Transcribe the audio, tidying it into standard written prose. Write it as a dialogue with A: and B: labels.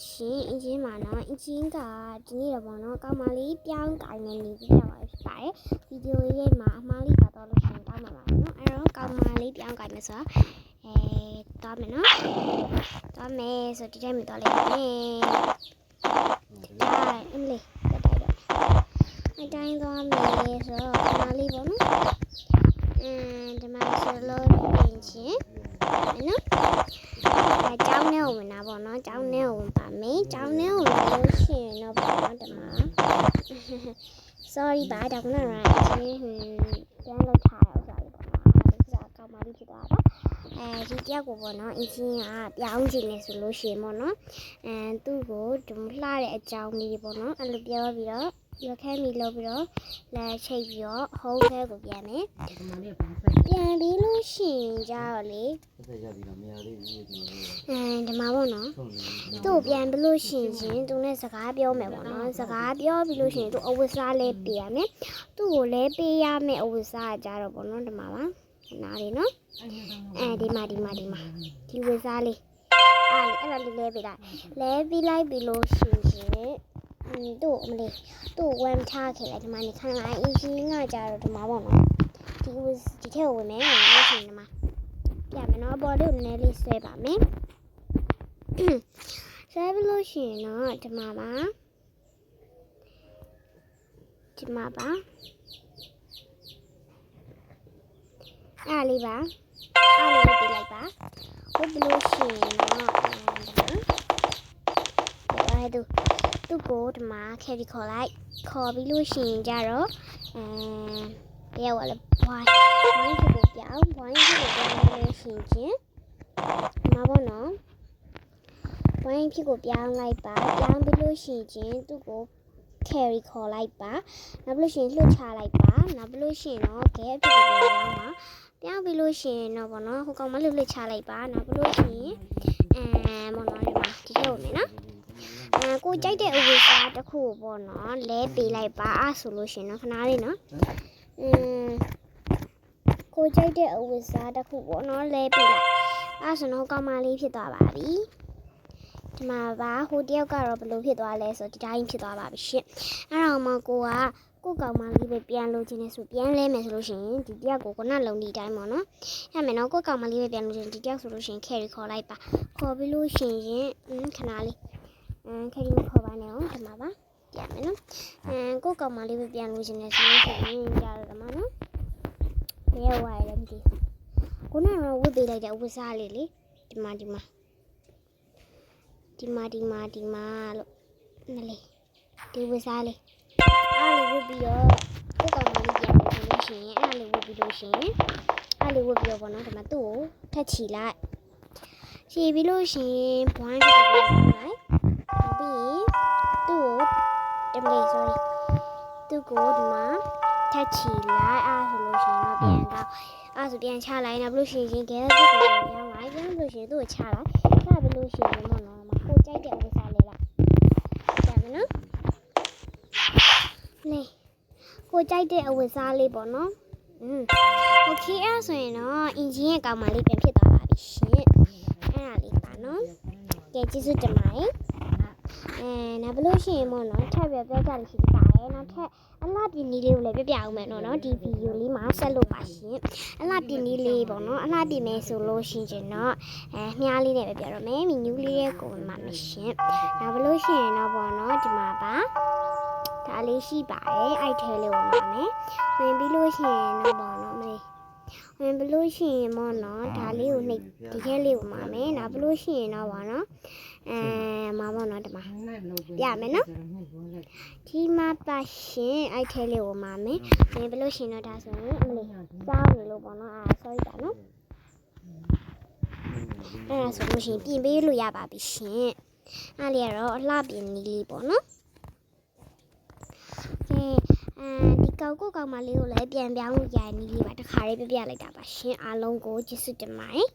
A: ရှင်အင်ဂျင်မှာနော်အင်ဂျင်ကဒီနေ့တော့ပေါ့နော်ကောင်မလေးပြောင်းကိုင်းနေနေပြရပါဖြစ်ပါတယ်ဗီဒီယိုလေးမှာအမှားလေးပါတော့လို့ရှင်တောင်းပါပါနော်အဲ့တော့ကောင်မလေးပြောင်းကိုင်းမယ်ဆိုတော့တောင်းမယ်နော်တောင်းမယ်ဆိုဒီတိုင်းမြတော့လေးမယ်အမလေးတက်တိုက်တော့အတိုင်းသွားမယ်ဆိုတော့ကောင်မလေးပေါ့နော်ဒီမှာဆိုလို့ပြင်ချင်းနော်ကျောင်းထဲဝင်တာပေါ့နော်ကျောင်းထဲဝင်ပါမယ်ကျောင်းထဲဝင်လို့ရှိရင်တော့ပေါ့နော်ဒီမှာ sorry ပါဒါကနော်ရိုင်းချင်းပြန်လောက်ထားရအောင်ဆိုလို့ပေါ့နော်ဒါကကောင်းပါပြီဖြစ်သွားတာဒီတယောက်ကိုပေါ့နော်အင်ဂျင်ကပြောင်းချင်နေဆိုလို့ရှိရင်ပေါ့နော်သူ့ကိုဒုံလှတဲ့အကြောင်းလေးပေါ့နော်အဲ့လိုပြောပြီးတော့ရခဲမီလုပ်ပြီးတော့လက်ချိတ်ပြီးတော့ဟုံးခဲကိုပြန်မယ်ပြန်ပြီးလို့ရှိရင်ကြတော့လေဒီမှာပေါ့နော်သူ့ကိုပြန်ပြီးလို့ရှိရင်သူနဲ့စကားပြောမယ်ပေါ့နော်စကားပြောပြီးလို့ရှိရင်သူအဝတ်စားလေးပေးရမယ်သူ့ကိုလည်းပေးရမယ်အဝတ်စားကြတော့ပေါ့နော်ဒီမှာပါနားလေးနော်ဒီမှာဒီဝတ်စားလေးအဲ့ဒါလေးလဲပေးလိုက်လဲပေးလိုက်ပြီးလို့ရှိရင်တို့အမလေးတို့ဝမ်ထားခဲ့လိုက်ဒီမှာနေခဏခဏအင်ဂျင်ကကြတော့ဒီမှာပေါ့နော်ဒီထဲကိုဝင်မယ်လို့ရှိရင်ဒီမှာပြမယ်နော်ဘော်လေးကိုနည်းလေးဆွဲပါမယ်ဆွဲပြီးလို့ရှိရင်တော့ဒီမှာပါအားလေးပါအားလေးပေးလိုက်ပါဟုတ်ပြီလို့ရှိရင်တော့သူ့ကိုဒီမှာခဲပြီးခေါ်ပြီးလို့ရှိရင်ကြတော့တရားဝါလဲဝိုင်းဖြစ်ကိုပြောင်းလို့ရှိရင်ချင်းမှာပေါ့နော်ဝိုင်းဖြစ်ကိုပြောင်းလိုက်ပါပြောင်းပြီးလို့ရှိရင်ချင်းသူ့ကို carry ခေါ်လိုက်ပါနောက်ပြီးလို့ရှိရင်လှုပ်ချလိုက်ပါနောက်ပြီးလို့ရှိရင်တော့ gap ဖြစ်ကိုပြောင်းပါပြောင်းပြီးလို့ရှိရင်တော့ပေါ့နော်ဟိုကောင်မလှုပ်ချလိုက်ပါနောက်ပြီးလို့ရှိရင်ပေါ့နော်ဒီမှာဒီလိုမယ်နော်ကိုကြိုက်တဲ့အဝတ်စားတစ်ခုပေါ့နော်လဲပေးလိုက်ပါဆိုလို့ရှင်နော်ခဏလေးနော်ကိုကြိုက်တဲ့အဝတ်စားတစ်ခုပေါ့နော်လဲပေးလိုက်ဆိုတော့ကောင်းမလေးဖြစ်သွားပါပြီဒီမှာပါဟိုတယောက်ကတော့ဘယ်လိုဖြစ်သွားလဲဆိုဒီတိုင်းဖြစ်သွားပါပြီရှင်အဲ့တော့မှကိုကောင်မလေးပဲပြန်လို့ခြင်းနဲ့ဆိုပြန်လဲမယ်ဆိုလို့ရှင်ဒီတယောက်ကိုခုနလုံးဒီတိုင်းပေါ့နော်အဲ့မယ်နော်ကိုကောင်မလေးပဲပြန်လို့ခြင်းဒီတယောက်ဆိုလို့ရှင် carry ခေါ်လိုက်ပါခေါ်ပြီးလို့ရှင်ခဏလေးခရီးမခေါ်ပါနဲ့အောင်ဒီမှာပါပြန်မယ်နော်ကိုကောင်မလေးပဲပြန်လို့ခြင်းနဲ့ဆိုလို့ရှင်ကြားရမှာနော်ဘယ်ဝိုင်လဲမသိဘူးခုနကတော့ဝတ်ပေးလိုက်တဲ့ဝတ်စားလေးလေဒီမှာလို့နလေဒီဝတ်စားလေးအားလေးဝတ်ပြီးတော့ကိုကောင်မလေးပြန်လို့ရှင်အားလေးဝတ်ပြီးတော့ပေါ့နော်ဒီမှာသူ့ကိုထက်ချီလိုက်ချီပြီးလို့ရှင်ဘွိုင်းကိုလိုက်ပြီးသူ့ကိုသူ့ကိုဒီမှာထက်ချီလိုက်ဆိုလို့ရှင်တော့ပြန်တော့ဆိုပြန်ချလိုက်နောက်လို့ရှင်ခဲတဲ့ကိုပြောင်းလိုက်ပြန်လို့ရှင်သူ့ကိုချပြီးလို့ရှင်မနော်ကိုကြိုက်တဲ့ဝတ်စားလေးလိုက်ပြန်မယ်နော်နေကိုကြိုက်တဲ့အဝတ်စားလေးပေါ့နော်โอเคအဲ့ဆိုရင်တော့အင်ဂျင်ရဲ့ကောင်မလေးပြန်ဖြစ်သွားပါပြီရှင်အဲ့ဒါလေးပါနော်ကဲကျေးဇူးတင်ပါတယ်နောက်ဘလို့ရှိရင်မို့နော်ထပ်ပြပြောကြလို့ရှိပါတယ်နောက်ထပ်အလှပြင်းလေးကိုလည်းပြအောင်မယ်နော်ဒီဗီဒီယိုလေးမှာဆက်လို့ပါရှင်အလှပြင်းလေးပေါ့နော်အလှပြင်းမယ်ဆိုလို့ရှိရင်တော့မြားလေးနဲ့ပဲပြတော့မယ်မီနူးလေးရဲ့ကိုမှမရှင်နောက်ဘလို့ရှိရင်တော့ပေါ့နော်ဒီမှာပါဒါလေးရှိပါတယ်အဲ့ထဲလေးကိုမှာမယ်ဝင်ပြီးလို့ရှိရင်တော့ပေါ့နော်ဝင်ပြီးလို့ရှိရင်ပေါ့နော်ဒါလေးကိုနှိပ်ဒီထဲလေးကိုမှာမယ်နောက်ပြီးလို့ရှိရင်တော့ပေါ့နော်မှာပေါ့နော်ဒီမှာပြမယ်နော်ဒီမှာပါရှင်အဲ့ထဲလေးကိုမှာမယ်ဝင်ပြီးလို့ရှိရင်တော့ဒါဆိုရင်အမလေးကြောင်းနေလို့ပေါ့နော်sorry ပါနော်အဲ့ဒါဆိုလို့ရှိရင်ပြင်ပေးလို့ရပါပြီရှင်အဲ့လေးကတော့အလှပြင်နည်းလေးပေါ့နော်ဒီကိုကောင်မလေးကိုလည်းပြန်ပြောင်းလို့ရနည်းလေးပါတခါလေးပြလိုက်တာပါရှင်အားလုံးကိုကျေးဇူးတင်ပါတယ်